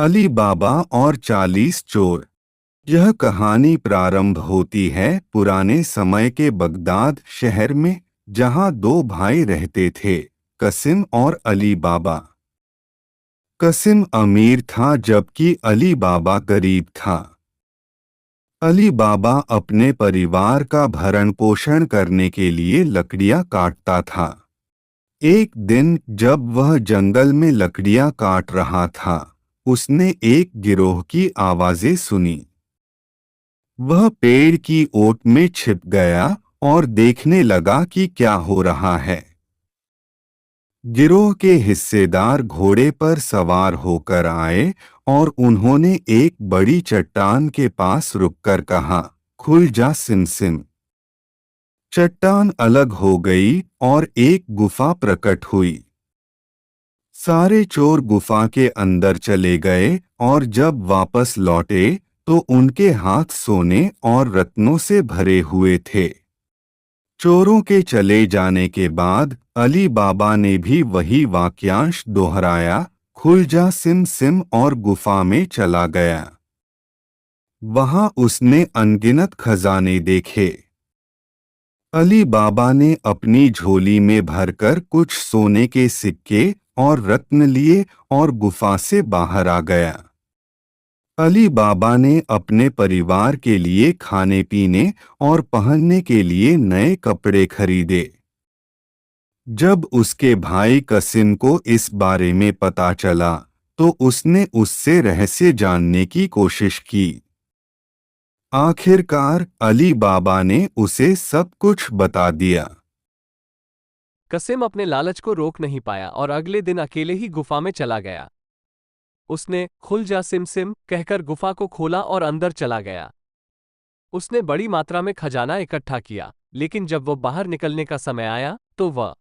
अली बाबा और 40 चोर। यह कहानी प्रारंभ होती है पुराने समय के बगदाद शहर में, जहां दो भाई रहते थे, कसिम और अली बाबा। कसिम अमीर था जबकि अली बाबा गरीब था। अली बाबा अपने परिवार का भरण पोषण करने के लिए लकड़ियां काटता था। एक दिन जब वह जंगल में लकड़ियां काट रहा था, उसने एक गिरोह की आवाजें सुनी। वह पेड़ की ओट में छिप गया और देखने लगा कि क्या हो रहा है। गिरोह के हिस्सेदार घोड़े पर सवार होकर आए और उन्होंने एक बड़ी चट्टान के पास रुककर कहा, खुल जा सिमसिम। चट्टान अलग हो गई और एक गुफा प्रकट हुई। सारे चोर गुफा के अंदर चले गए और जब वापस लौटे तो उनके हाथ सोने और रत्नों से भरे हुए थे। चोरों के चले जाने के बाद अली बाबा ने भी वही वाक्यांश दोहराया, खुल जा सिम सिम, और गुफा में चला गया। वहां उसने अनगिनत खजाने देखे। अली बाबा ने अपनी झोली में भरकर कुछ सोने के सिक्के और रत्न लिए और गुफा से बाहर आ गया। अली बाबा ने अपने परिवार के लिए खाने पीने और पहनने के लिए नए कपड़े खरीदे। जब उसके भाई कसिम को इस बारे में पता चला तो उसने उससे रहस्य जानने की कोशिश की। आखिरकार अली बाबा ने उसे सब कुछ बता दिया। कसिम अपने लालच को रोक नहीं पाया और अगले दिन अकेले ही गुफा में चला गया। उसने खुल जा सिम सिम कहकर गुफा को खोला और अंदर चला गया। उसने बड़ी मात्रा में खजाना इकट्ठा किया, लेकिन जब वो बाहर निकलने का समय आया तो वह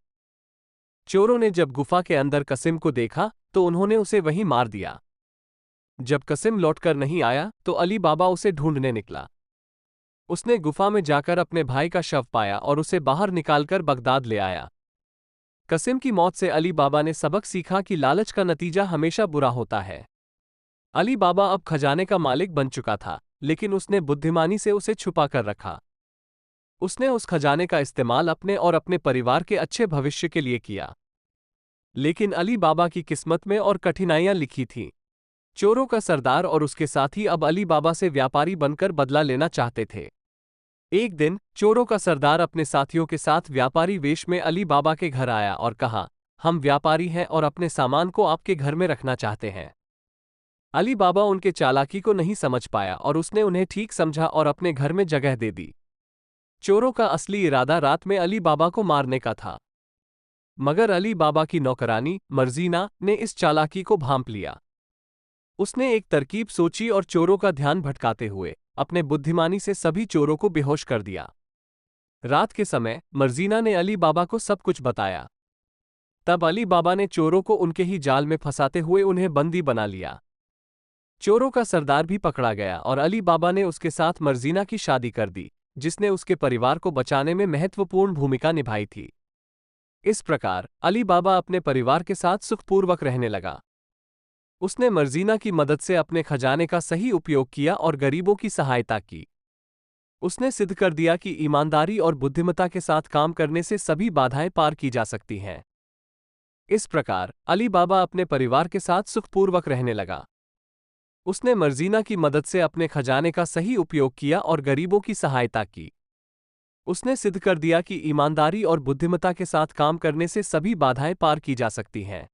चोरों ने जब गुफा के अंदर कसिम को देखा तो उन्होंने उसे वहीं मार दिया। जब कसिम लौटकर नहीं आया तो अली बाबा उसे ढूंढने निकला। उसने गुफा में जाकर अपने भाई का शव पाया और उसे बाहर निकालकर बगदाद ले आया। कसिम की मौत से अली बाबा ने सबक सीखा कि लालच का नतीजा हमेशा बुरा होता है। अली बाबा अब खजाने का मालिक बन चुका था, लेकिन उसने बुद्धिमानी से उसे छुपा कर रखा। उसने उस खजाने का इस्तेमाल अपने और अपने परिवार के अच्छे भविष्य के लिए किया। लेकिन अली बाबा की किस्मत में और कठिनाइयां लिखी थीं। चोरों का सरदार और उसके साथी अब अली बाबा से व्यापारी बनकर बदला लेना चाहते थे। एक दिन चोरों का सरदार अपने साथियों के साथ व्यापारी वेश में अली बाबा के घर आया और कहा, हम व्यापारी हैं और अपने सामान को आपके घर में रखना चाहते हैं। अली बाबा उनके चालाकी को नहीं समझ पाया और उसने उन्हें ठीक समझा और अपने घर में जगह दे दी। चोरों का असली इरादा रात में अली बाबा को मारने का था, मगर अली बाबा की नौकरानी मर्जीना ने इस चालाकी को भांप लिया। उसने एक तरकीब सोची और चोरों का ध्यान भटकाते हुए अपने बुद्धिमानी से सभी चोरों को बेहोश कर दिया। रात के समय मर्जीना ने अली बाबा को सब कुछ बताया। तब अली बाबा ने चोरों को उनके ही जाल में फंसाते हुए उन्हें बंदी बना लिया। चोरों का सरदार भी पकड़ा गया और अली बाबा ने उसके साथ मर्जीना की शादी कर दी, जिसने उसके परिवार को बचाने में महत्वपूर्ण भूमिका निभाई थी। इस प्रकार अली बाबा अपने परिवार के साथ सुखपूर्वक रहने लगा। उसने मर्जीना की मदद से अपने खजाने का सही उपयोग किया और गरीबों की सहायता की। उसने सिद्ध कर दिया कि ईमानदारी और बुद्धिमत्ता के साथ काम करने से सभी बाधाएं पार की जा सकती हैं। इस प्रकार अली बाबा अपने परिवार के साथ सुखपूर्वक रहने लगा। उसने मर्जीना की मदद से अपने खजाने का सही उपयोग किया और गरीबों की सहायता की। उसने सिद्ध कर दिया कि ईमानदारी और बुद्धिमत्ता के साथ काम करने से सभी बाधाएं पार की जा सकती हैं।